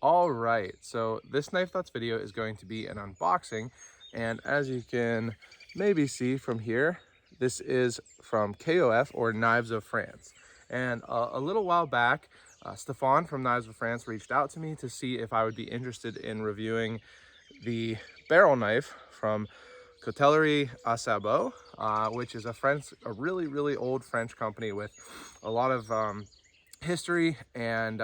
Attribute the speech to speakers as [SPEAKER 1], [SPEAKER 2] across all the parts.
[SPEAKER 1] All right, so this Knife Thoughts video is going to be an unboxing, and as you can maybe see from here, this is from KOF, or Knives of France. And a little while back, Stefan from Knives of France reached out to me to see if I would be interested in reviewing the barrel knife from Cotellerie à Sabot, which is a really old French company with a lot of history, and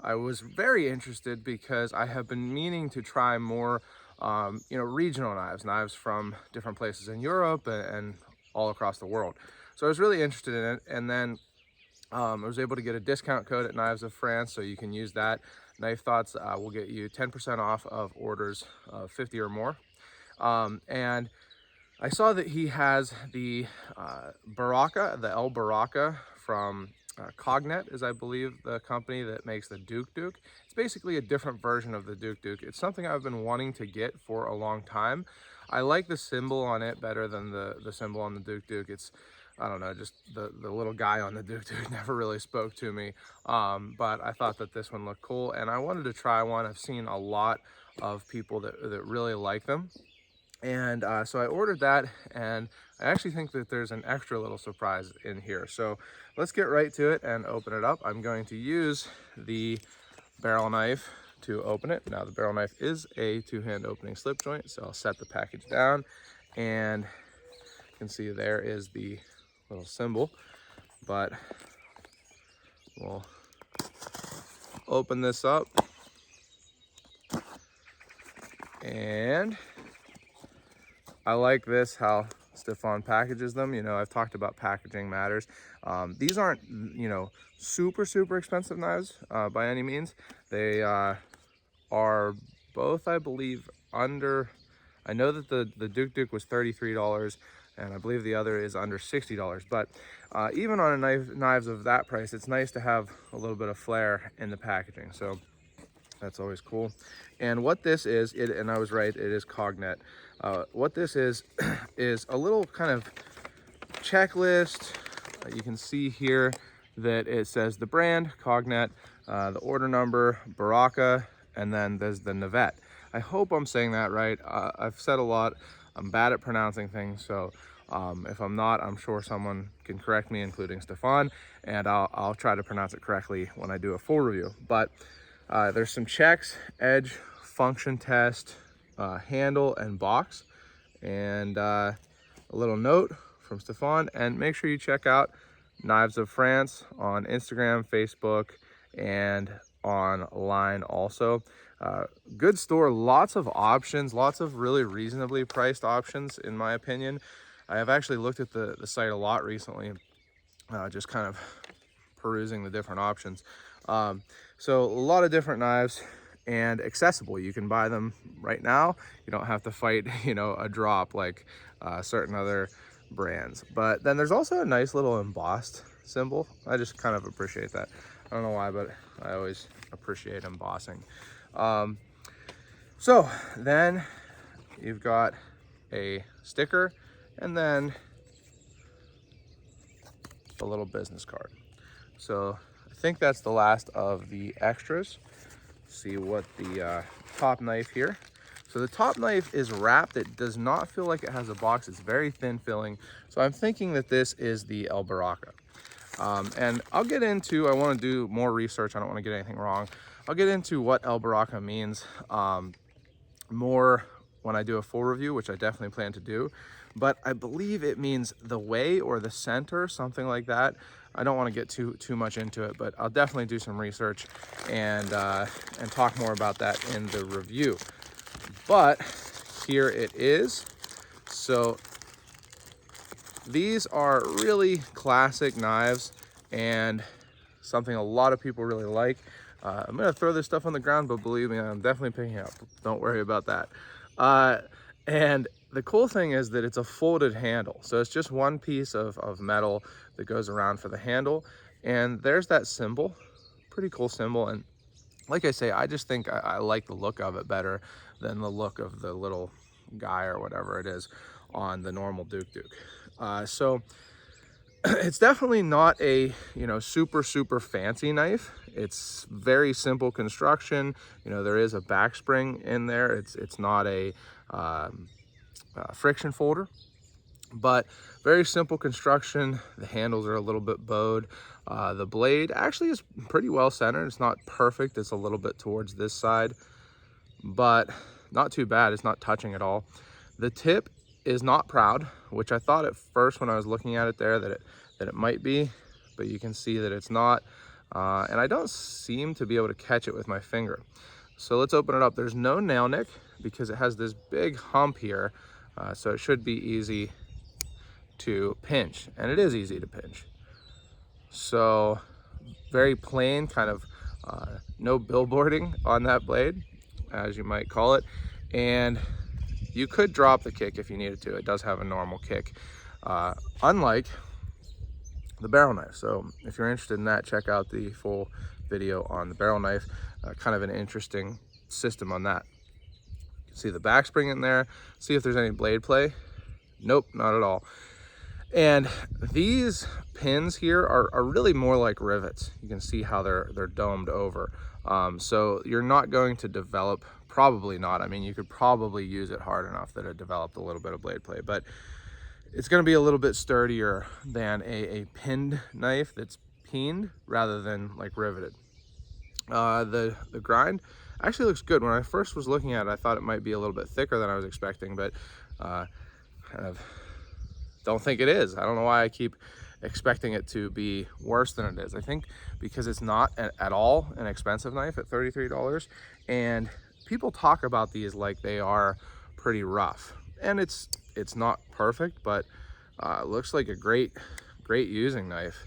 [SPEAKER 1] I was very interested because I have been meaning to try more regional knives from different places in Europe and all across the world. So I was really interested in it, and then I was able to get a discount code at Knives of France, so you can use that. Knife Thoughts will get you 10% off of orders of 50 or more. And I saw that he has the Baraka, the El Baraka from Cognet is, I believe, the company that makes the Duke. It's basically a different version of the Duke. It's something I've been wanting to get for a long time. I like the symbol on it better than the symbol on the Duke. It's, I don't know, just the little guy on the Duke never really spoke to me. But I thought that this one looked cool, and I wanted to try one. I've seen a lot of people that really like them. And so I ordered that, and I actually think that there's an extra little surprise in here. So let's get right to it and open it up. I'm going to use the barrel knife to open it. Now the barrel knife is a two-hand opening slip joint, so I'll set the package down, and you can see there is the little symbol. But we'll open this up, and I like this, how Stefan packages them. You know, I've talked about packaging matters. These aren't, super expensive knives by any means. They are both, I believe, under, I know that the Duke was $33, and I believe the other is under $60. But even on knives of that price, it's nice to have a little bit of flair in the packaging. So that's always cool. And what this is, and I was right, it is Cognet. What this is a little kind of checklist. You can see here that it says the brand, Cognet, the order number, Baraka, and then there's the Navette. I hope I'm saying that right. I've said a lot. I'm bad at pronouncing things, so if I'm not, I'm sure someone can correct me, including Stefan, and I'll try to pronounce it correctly when I do a full review. But there's some checks: edge, function test, handle, and box, and a little note from Stefan. And make sure you check out Knives of France on Instagram, Facebook, and online also. Good store, lots of options, lots of really reasonably priced options, in my opinion. I have actually looked at the site a lot recently, just kind of perusing the different options. So a lot of different knives, and accessible. You can buy them right now. You don't have to fight, a drop like certain other brands. But then there's also a nice little embossed symbol. I just kind of appreciate that. I don't know why, but I always appreciate embossing. So then you've got a sticker, and then a little business card. So I think that's the last of the extras. See what the top knife here. So the top knife is wrapped. It does not feel like it has a box. It's very thin filling. So I'm thinking that this is the El Baraka. And I'll get into, I want to do more research. I don't want to get anything wrong. I'll get into what El Baraka means more when I do a full review, which I definitely plan to do. But I believe it means the way or the center, something like that. I don't want to get too much into it, but I'll definitely do some research and talk more about that in the review. But here it is. So these are really classic knives, and something a lot of people really like. I'm gonna throw this stuff on the ground, but believe me, I'm definitely picking it up. Don't worry about that. And the cool thing is that it's a folded handle. So it's just one piece of metal that goes around for the handle. And there's that symbol, pretty cool symbol. And like I say, I just think I like the look of it better than the look of the little guy or whatever it is on the normal Duke. So it's definitely not a, super fancy knife. It's very simple construction. There is a back spring in there. It's not a friction folder, but very simple construction. The handles are a little bit bowed. The blade actually is pretty well centered. It's not perfect. It's a little bit towards this side, but not too bad. It's not touching at all. The tip is not proud, which I thought at first when I was looking at it there that it might be, but you can see that it's not. And I don't seem to be able to catch it with my finger. So let's open it up. There's no nail nick because it has this big hump here. So it should be easy to pinch, and it is easy to pinch. So very plain, kind of no billboarding on that blade, as you might call it. And you could drop the kick if you needed to. It does have a normal kick, unlike the barrel knife. So if you're interested in that, check out the full video on the barrel knife. Kind of an interesting system on that. You can see the back spring in there. See if there's any blade play. Nope, not at all. And these pins here are really more like rivets. You can see how they're domed over. So you're not going to develop, probably not. I mean, you could probably use it hard enough that it developed a little bit of blade play, but it's going to be a little bit sturdier than a pinned knife that's peened rather than like riveted. The grind actually looks good. When I first was looking at it, I thought it might be a little bit thicker than I was expecting, but kind of don't think it is. I don't know why I keep expecting it to be worse than it is. I think because it's not at all an expensive knife at $33, and people talk about these like they are pretty rough, and it's not perfect, but looks like a great using knife.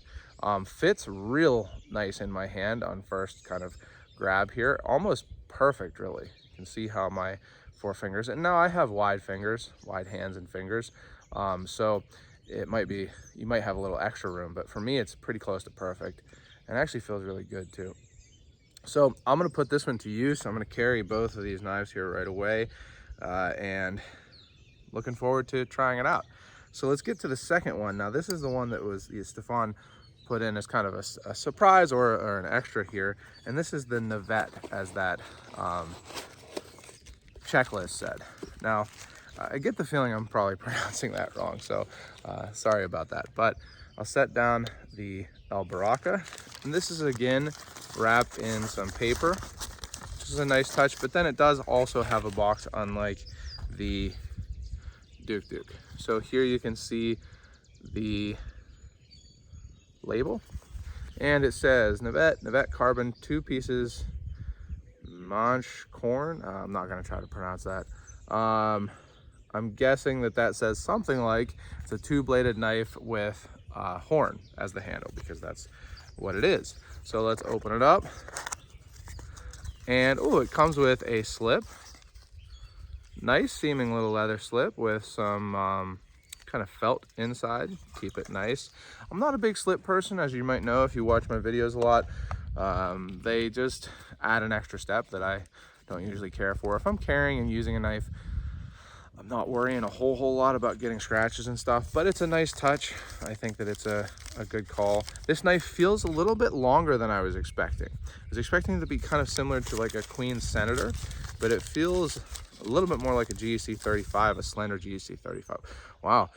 [SPEAKER 1] Fits real nice in my hand on first kind of grab here, almost perfect really. You can see how my four fingers, and now I have wide hands and fingers, so it might be, you might have a little extra room, but for me it's pretty close to perfect, and actually feels really good too. So I'm going to put this one to use. I'm going to carry both of these knives here right away, and looking forward to trying it out. So let's get to the second one. Now this is the one that was Stefan put in as kind of a surprise or an extra here, and this is the Navette, as that checklist said. Now I get the feeling I'm probably pronouncing that wrong, so sorry about that, but I'll set down the Baraka, and this is again wrapped in some paper, which is a nice touch, but then it does also have a box unlike the Duke. So here you can see the label, and it says Navette carbon 2 pieces manche corn. I'm not going to try to pronounce that. I'm guessing that says something like it's a 2-bladed knife with horn as the handle, because that's what it is. So let's open it up, and oh, it comes with a slip. Nice seeming little leather slip with some kind of felt inside. Keep it nice. I'm not a big slip person, as you might know if you watch my videos a lot. They just add an extra step that I don't usually care for. If I'm carrying and using a knife, I'm not worrying a whole lot about getting scratches and stuff, but it's a nice touch. I think that it's a good call. This knife feels a little bit longer than I was expecting. I was expecting it to be kind of similar to like a Queen Senator, but it feels a little bit more like a GEC 35, a slender GEC 35. Wow.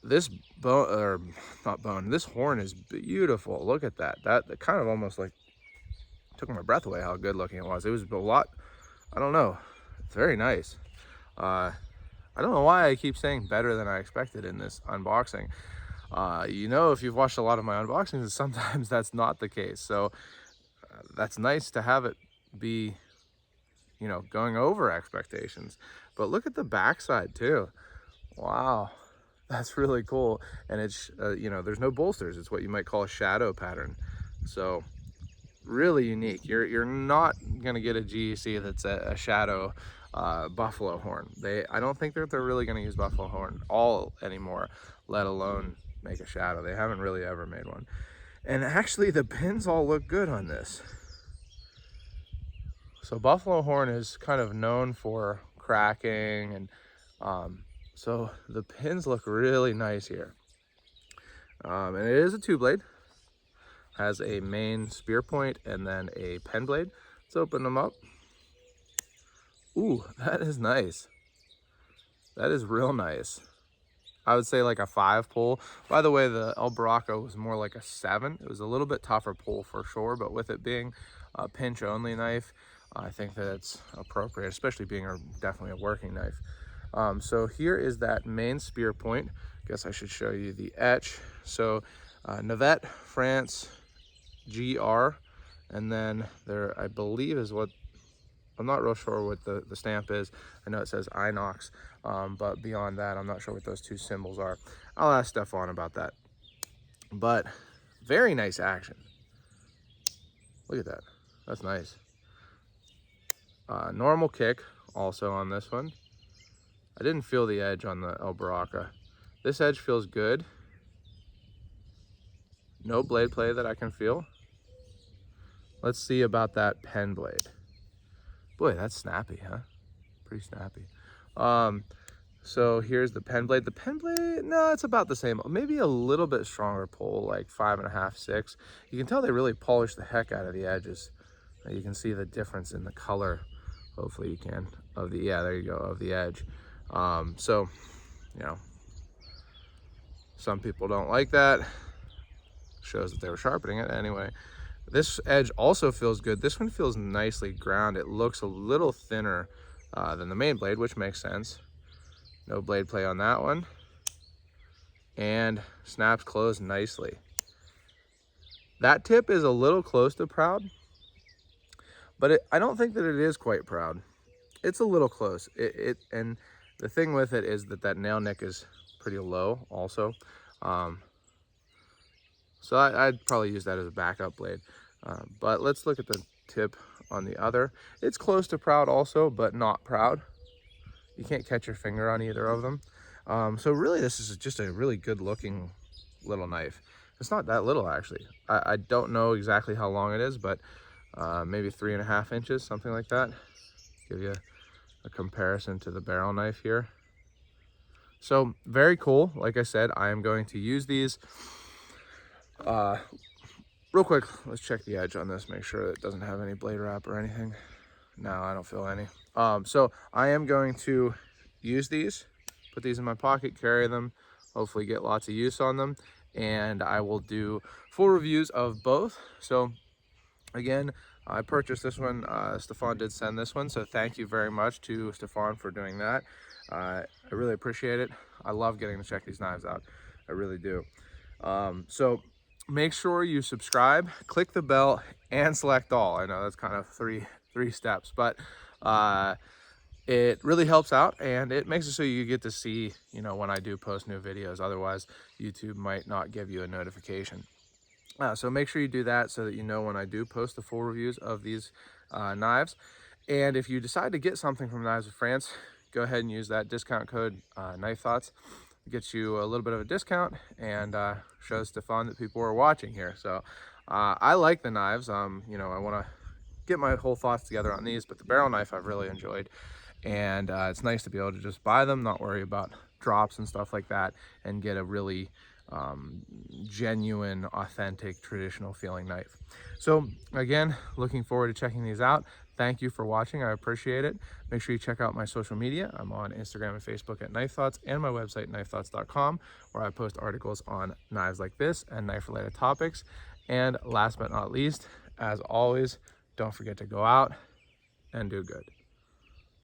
[SPEAKER 1] This this horn is beautiful. Look at that. That kind of almost like took my breath away how good looking it was. It was a lot, I don't know. It's very nice. I don't know why I keep saying better than I expected in this unboxing. If you've watched a lot of my unboxings, sometimes that's not the case. So that's nice to have it be, going over expectations. But look at the backside too. Wow, that's really cool. And it's, there's no bolsters. It's what you might call a shadow pattern. So really unique. You're not gonna get a GEC that's a shadow buffalo horn. I don't think that they're really going to use buffalo horn all anymore, let alone make a shadow. They haven't really ever made one. And actually the pins all look good on this. So buffalo horn is kind of known for cracking, and so the pins look really nice here. And it is a 2-blade. Has a main spear point and then a pen blade. Let's open them up. Ooh, that is nice. That is real nice. I would say like a 5 pull. By the way, the El Baraka was more like a 7. It was a little bit tougher pull for sure, but with it being a pinch only knife, I think that it's appropriate, especially being definitely a working knife. So here is that main spear point. Guess I should show you the etch. So Navette, France, GR, and then there, I believe, is what, I'm not real sure what the stamp is. I know it says Inox, but beyond that, I'm not sure what those 2 symbols are. I'll ask Stefan about that. But very nice action. Look at that. That's nice. Normal kick also on this one. I didn't feel the edge on the El Baraka. This edge feels good. No blade play that I can feel. Let's see about that pen blade. Boy, that's snappy, huh? Pretty snappy. So here's the pen blade. The pen blade, no, it's about the same. Maybe a little bit stronger pull, like 5.5, 6. You can tell they really polished the heck out of the edges. You can see the difference in the color. Hopefully you can, of the, yeah, there you go, of the edge. So, you know, some people don't like that. Shows that they were sharpening it anyway. This edge also feels good. This one feels nicely ground. It looks a little thinner than the main blade, which makes sense. No blade play on that one. And snaps closed nicely. That tip is a little close to proud, but I don't think that it is quite proud. It's a little close. And the thing with it is that nail nick is pretty low also. So I'd probably use that as a backup blade. But let's look at the tip on the other. It's close to proud also, but not proud. You can't catch your finger on either of them. So really this is just a really good looking little knife. It's not that little actually. I don't know exactly how long it is, but maybe 3.5 inches, something like that. Give you a comparison to the barrel knife here. So very cool. Like I said, I am going to use these. Real quick, let's check the edge on this, make sure it doesn't have any blade wrap or anything. No, I don't feel any. So I am going to use these, put these in my pocket, carry them, hopefully get lots of use on them, and I will do full reviews of both. So again, I purchased this one. Stefan did send this one, so thank you very much to Stefan for doing that. I really appreciate it. I love getting to check these knives out. I really do. So make sure you subscribe, click the bell, and select all. I know that's kind of three steps, but it really helps out, and it makes it so you get to see, you know, when I do post new videos. Otherwise, YouTube might not give you a notification. So make sure you do that so that you know when I do post the full reviews of these knives. And if you decide to get something from Knives of France, go ahead and use that discount code Knife Thoughts. It gets you a little bit of a discount and shows Stefan that people are watching here. So I like the knives. You know, I want to get my whole thoughts together on these, but the barrel knife I've really enjoyed. And it's nice to be able to just buy them, not worry about drops and stuff like that, and get a really genuine, authentic, traditional feeling knife. So again, looking forward to checking these out. Thank you for watching. I appreciate it. Make sure you check out my social media. I'm on Instagram and Facebook at Knife Thoughts, and my website, knifethoughts.com, where I post articles on knives like this and knife-related topics. And last but not least, as always, don't forget to go out and do good.